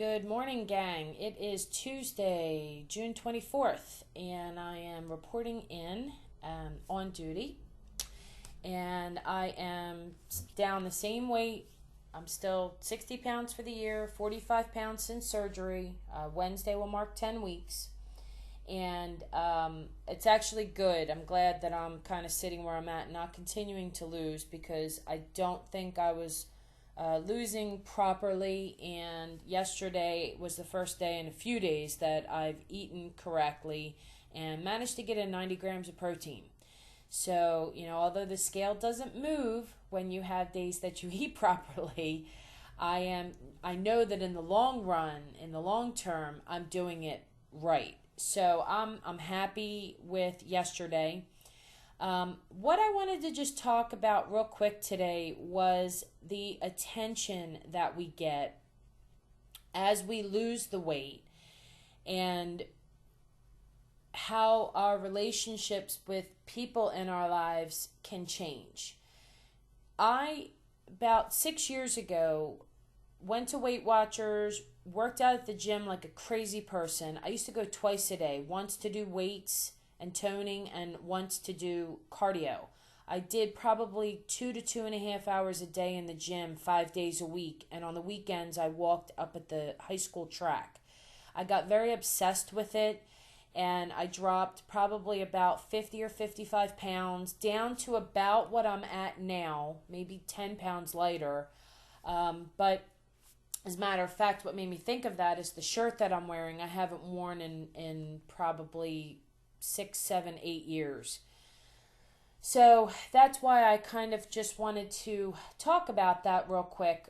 Good morning, gang. It is Tuesday, June 24th, and I am reporting in on duty. And I am down the same weight. I'm still 60 pounds for the year, 45 pounds since surgery. Wednesday will mark 10 weeks. And it's actually good. I'm glad that I'm kind of sitting where I'm at, not continuing to lose, because I don't think I was losing properly, and yesterday was the first day in a few days that I've eaten correctly and managed to get in 90 grams of protein. So, although the scale doesn't move when you have days that you eat properly, I know that in the long run, in the long term, I'm doing it right. So I'm happy with yesterday. What I wanted to just talk about real quick today was the attention that we get as we lose the weight, and how our relationships with people in our lives can change. About 6 years ago, went to Weight Watchers, worked out at the gym like a crazy person. I used to go twice a day, once to do weights and toning, and once to do cardio. I did probably 2 to 2.5 hours a day in the gym 5 days a week, and on the weekends I walked up at the high school track. I got very obsessed with it, and I dropped probably about 50 or 55 pounds down to about what I'm at now, maybe 10 pounds lighter. But as a matter of fact, what made me think of that is the shirt that I'm wearing. I haven't worn in probably 6, 7, 8 years. So that's why I kind of just wanted to talk about that real quick.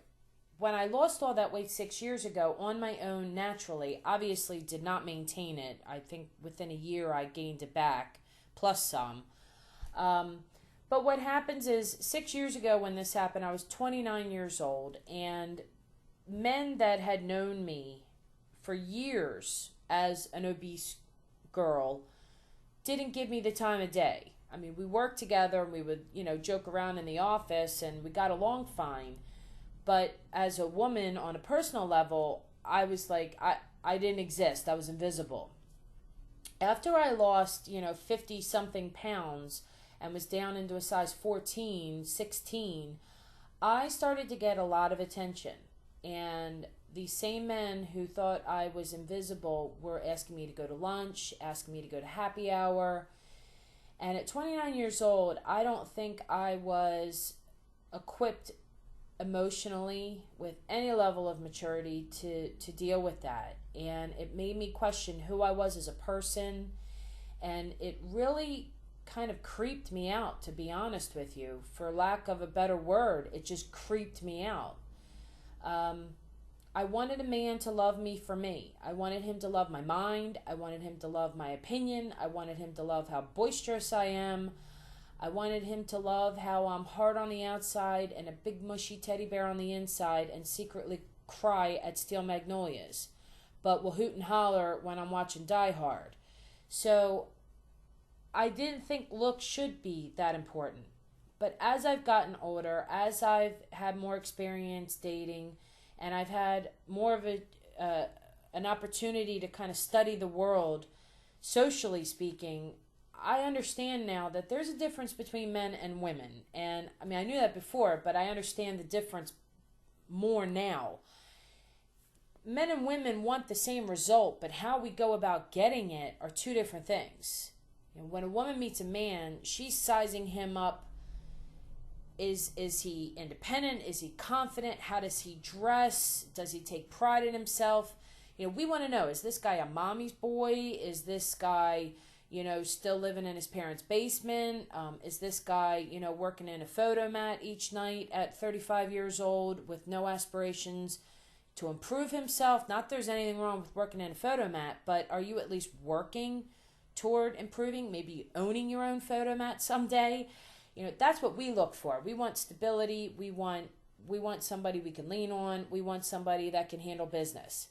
When I lost all that weight 6 years ago on my own naturally, obviously did not maintain it. I think within a year I gained it back, plus some. But what happens is 6 years ago when this happened, I was 29 years old, and men that had known me for years as an obese girl didn't give me the time of day. I mean, we worked together and we would, joke around in the office and we got along fine. But as a woman on a personal level, I was like, I didn't exist. I was invisible. After I lost, 50 something pounds and was down into a size 14, 16, I started to get a lot of attention. And the same men who thought I was invisible were asking me to go to lunch, asking me to go to happy hour. And at 29 years old, I don't think I was equipped emotionally with any level of maturity to deal with that. And it made me question who I was as a person. And it really kind of creeped me out, to be honest with you. For lack of a better word, it just creeped me out. I wanted a man to love me for me. I wanted him to love my mind. I wanted him to love my opinion. I wanted him to love how boisterous I am. I wanted him to love how I'm hard on the outside and a big mushy teddy bear on the inside, and secretly cry at Steel Magnolias, but will hoot and holler when I'm watching Die Hard. So I didn't think looks should be that important. But as I've gotten older, as I've had more experience dating, and I've had more of an opportunity to kind of study the world, socially speaking, I understand now that there's a difference between men and women. And I mean, I knew that before, but I understand the difference more now. Men and women want the same result, but how we go about getting it are two different things. When a woman meets a man, she's sizing him up. Is he independent? Is he confident? How does he dress? Does he take pride in himself? We want to know, is this guy a mommy's boy? Is this guy, still living in his parents' basement? Is this guy, working in a photo mat each night at 35 years old with no aspirations to improve himself? Not there's anything wrong with working in a photo mat, but are you at least working toward improving, maybe owning your own photo mat someday? That's what we look for. We want stability. We want somebody we can lean on. We want somebody that can handle business.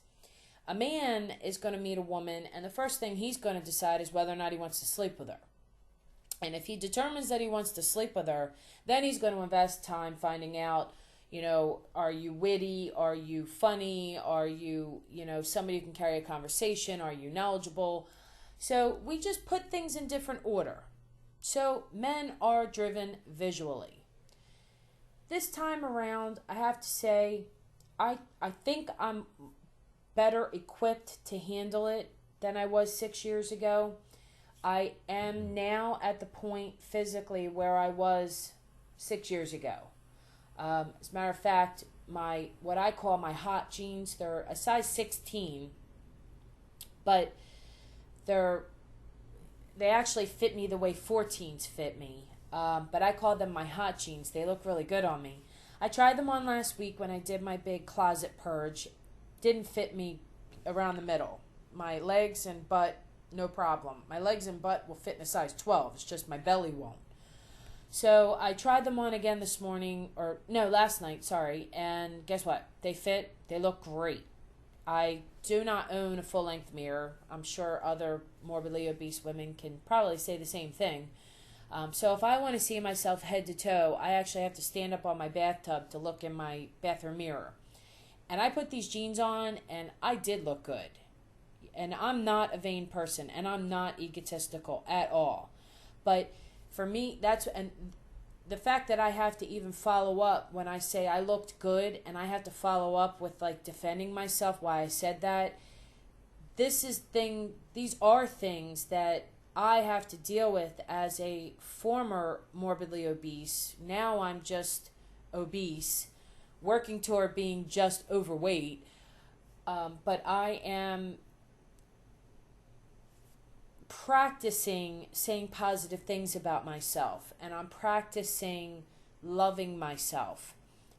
A man is going to meet a woman, and the first thing he's going to decide is whether or not he wants to sleep with her. And if he determines that he wants to sleep with her, then he's going to invest time finding out, You know, are you witty? Are you funny? Are you, somebody who can carry a conversation? Are you knowledgeable? So we just put things in different order. So men are driven visually. This time around, I have to say, I think I'm better equipped to handle it than I was 6 years ago. I am now at the point physically where I was 6 years ago. As a matter of fact, what I call my hot jeans, they're a size 16, but they actually fit me the way 14s fit me. But I call them my hot jeans. They look really good on me. I tried them on last week when I did my big closet purge. Didn't fit me around the middle. My legs and butt, no problem. My legs and butt will fit in a size 12. It's just my belly won't. So I tried them on again this morning, last night, sorry. And guess what? They fit. They look great. I do not own a full-length mirror. I'm sure other morbidly obese women can probably say the same thing. So if I want to see myself head to toe, I actually have to stand up on my bathtub to look in my bathroom mirror. And I put these jeans on, and I did look good. And I'm not a vain person, and I'm not egotistical at all. But for me, and the fact that I have to even follow up when I say I looked good, and I have to follow up with like defending myself why I said that. These are things that I have to deal with as a former morbidly obese. Now I'm just obese, working toward being just overweight. But I am practicing saying positive things about myself, and I'm practicing loving myself.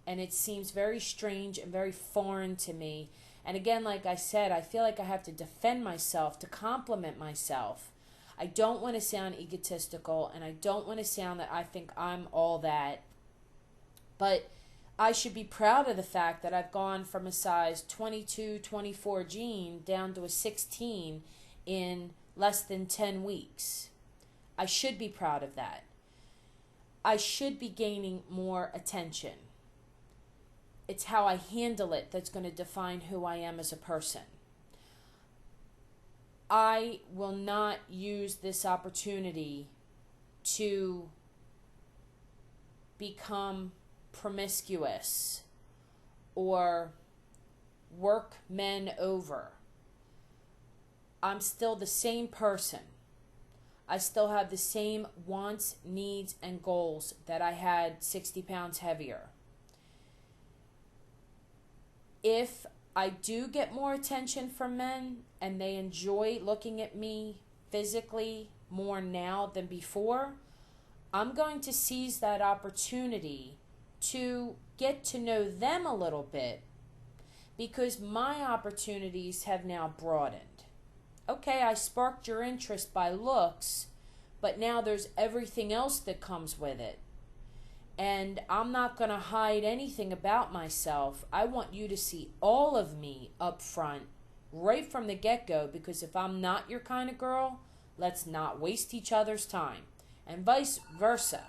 And it seems very strange and very foreign to me. And again, like I said, I feel like I have to defend myself, to compliment myself. I don't want to sound egotistical, and I don't want to sound that I think I'm all that. But I should be proud of the fact that I've gone from a size 22, 24 jean down to a 16 in less than 10 weeks. I should be proud of that. I should be gaining more attention. It's how I handle it that's going to define who I am as a person. I will not use this opportunity to become promiscuous or work men over. I'm still the same person. I still have the same wants, needs, and goals that I had 60 pounds heavier. If I do get more attention from men and they enjoy looking at me physically more now than before, I'm going to seize that opportunity to get to know them a little bit, because my opportunities have now broadened. Okay, I sparked your interest by looks, but now there's everything else that comes with it. And I'm not going to hide anything about myself. I want you to see all of me up front, right from the get-go, because if I'm not your kind of girl, let's not waste each other's time. And vice versa.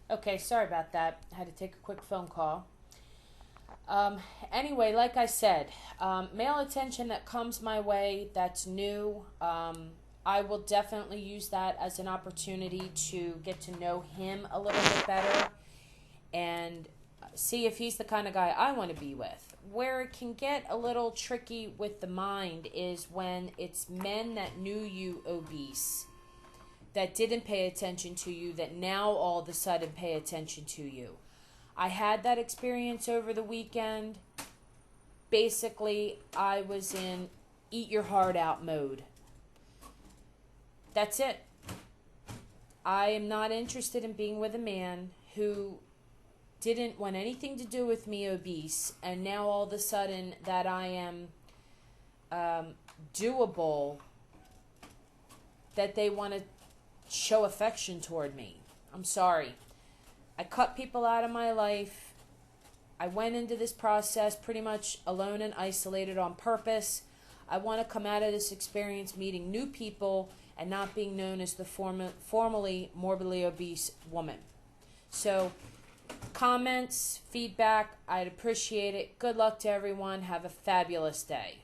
Okay, sorry about that. I had to take a quick phone call. Anyway, like I said, male attention that comes my way, that's new. I will definitely use that as an opportunity to get to know him a little bit better and see if he's the kind of guy I want to be with. Where it can get a little tricky with the mind is when it's men that knew you obese, that didn't pay attention to you, that now all of a sudden pay attention to you. I had that experience over the weekend. Basically, I was in eat your heart out mode. That's it. I am not interested in being with a man who didn't want anything to do with me obese, and now all of a sudden that I am doable, that they want to show affection toward me. I'm sorry. I cut people out of my life. I went into this process pretty much alone and isolated on purpose. I want to come out of this experience meeting new people and not being known as the formerly morbidly obese woman. So comments, feedback. I'd appreciate it. Good luck to everyone. Have a fabulous day.